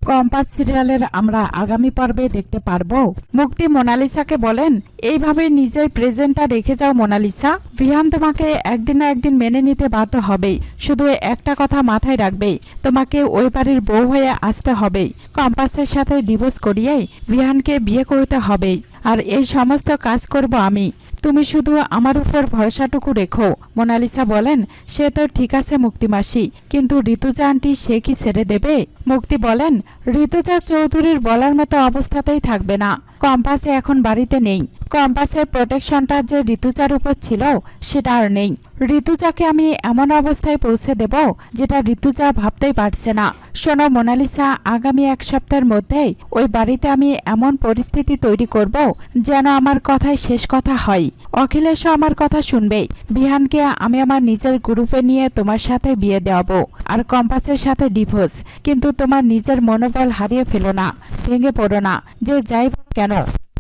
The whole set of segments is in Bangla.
কম্পাস সিরিয়ালের আমরা আগামী পর্বে দেখতে পারবো। মুক্তি মোনালিসাকে বলেন, এইভাবে নিজের প্রেজেন্টটা রেখে যাও মোনালিসা। ভিহান তোমাকে একদিন না একদিন মেনে নিতে বাধ্য হবেই। শুধু একটা কথা মাথায় রাখবে, তোমাকে ওই বাড়ির বউ হয়ে আসতে হবে। কম্পাসের সাথে ডিভোর্স করিয়েই ভিহানকে বিয়ে করতে হবে, আর এই সমস্ত কাজ করব আমি। তুমি শুধু আমার উপর ভরসাটুকু রেখো। মোনালিসা বলেন, সে তো ঠিক আছে মুক্তি মাসি, কিন্তু ঋতুজা আন্টি সে কি ছেড়ে দেবে? মুক্তি বলেন, ঋতুজা চৌধুরীর বলার মতো অবস্থাতেই থাকবে না। কম্পাসে এখন বাড়িতে নেই। কম্পাসের প্রোটেকশনটা যে ঋতুজার উপর ছিল সেটা আর নেই। ঋতুজাকে আমি এমন অবস্থায় পৌঁছে দেব যেটা ঋতুজা ভাবতেই পারছে না। শোনো মোনালিসা, আগামী এক সপ্তাহের মধ্যেই ওই বাড়িতে আমি এমন পরিস্থিতি তৈরি করব যেন আমার কথাই শেষ কথা হয়। অখিলেশও আমার কথা শুনবে। বিহানকে আমি আমার নিজের গ্রুপে নিয়ে তোমার সাথে বিয়ে দেওয়াবো, আর কম্পাসের সাথে ডিভোর্স। কিন্তু তোমার নিজের মনোবল হারিয়ে ফেলো না, ভেঙে পড়ো না। যে যাই কেন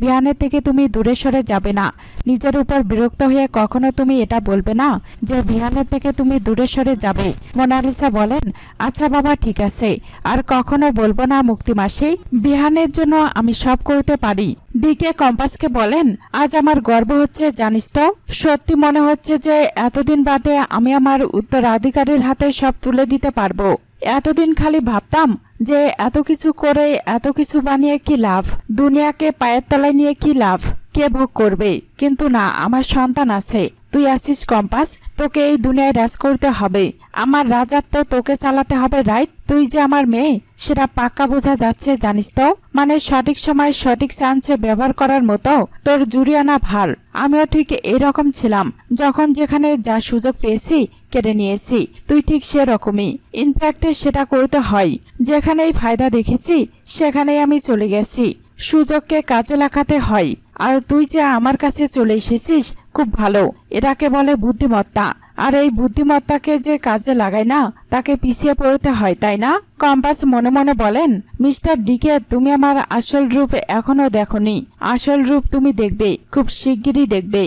বিহানের থেকে তুমি দূরে সরে যাবে না। নিজের উপর বিরক্ত হয়ে কখনো তুমি এটা বলবে না যে বিহানের থেকে তুমি দূরে সরে যাবে। মোনালিসা বলেন, আচ্ছা বাবা ঠিক আছে, আর কখনো বলবো না মুক্তি মাসি। বিহানের জন্য আমি সব করতে পারি। দিকে কম্পাসকে বলেন, আজ আমার গর্ব হচ্ছে জানিস তো। সত্যি মনে হচ্ছে যে এতদিন বাদে আমি আমার উত্তরাধিকারীর হাতে সব তুলে দিতে পারবো। এতদিন খালি ভাবতাম যে এত কিছু করে এত কিছু বানিয়ে কি লাভ, দুনিয়াকে পায়ের তলায় নিয়ে কি লাভ, কে ভোগ করবে। কিন্তু না, আমার সন্তান আছে। তুই আসিস কম্পাস, তোকে এই দুনিয়ায় রাজ করতে হবে। আমার রাজাত্ব তোকে চালাতে হবে, রাইট? তুই যে আমার মেয়ে সেটা পাক্কা বোঝা যাচ্ছে জানিস তো। মানে সঠিক সময় সঠিক চান্সে ব্যবহার করার মতো তোর জুরিয়ানা ভার। আমিও ঠিক এরকম ছিলাম, যখন যেখানে যা সুযোগ পেয়েছি কেড়ে নিয়েছি। তুই ঠিক সেরকমই। ইনফ্যাক্ট সেটা করতে হয়। যেখানেই ফায়দা দেখেছি সেখানেই আমি চলে গেছি। সুযোগকে কাজে লাগাতে হয়। আর তুই যে আমার কাছে চলে এসেছিস খুব ভালো। এটাকে বলে বুদ্ধিমত্তা। আর এই বুদ্ধিমত্তাকে যে কাজে লাগায় না তাকে পিছিয়ে পড়তে হয়, তাই না? কম্পাস মনে মনে বলেন, মিস্টার ডিকে, তুমি আমার আসল রূপ এখনো দেখোনি। আসল রূপ তুমি দেখবে, খুব শিগগিরই দেখবে।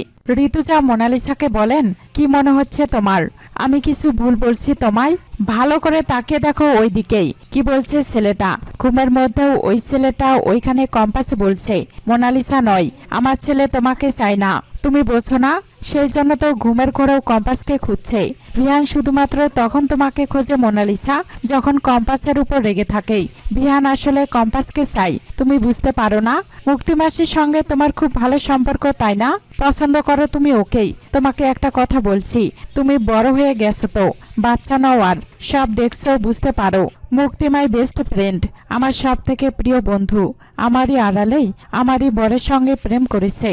ঋতুজা মোনালিসাকে বলেন, কি মনে হচ্ছে তোমার? আমি কিছু ভুল বলছি তোমায়? ভালো করে তাকিয়ে দেখো ওই দিকেই। কি বলছে ছেলেটা? ঘুমের মধ্যেও ওই ছেলেটা ওইখানে কম্পাস বলছে, মোনালিসা নয়, আমার ছেলে তোমাকে চায় না। তুমি বোঝো না? সেই জন্য তো ঘুমের ঘোরেও কম্পাসকে খুঁজছে। বিহান শুধুমাত্র তখন তোমাকে খোঁজে মোনালিসা যখন কম্পাসের উপর রেগে থাকে। বিহান আসলে কম্পাসকে চাই, তুমি বুঝতে পারো না? মুক্তিমাসির সঙ্গে তোমার খুব ভালো সম্পর্ক, তাই না? পছন্দ করো তুমি ওকেই। তোমাকে একটা কথা বলছি, তুমি বড় হয়ে গেছো তো, বাচ্চা নাও, আর সব দেখছো, বুঝতে পারো। মুক্তি মাই বেস্ট ফ্রেন্ড, আমার সব থেকে প্রিয় বন্ধু, আমারই আড়ালেই আমারই বরের সঙ্গে প্রেম করেছে।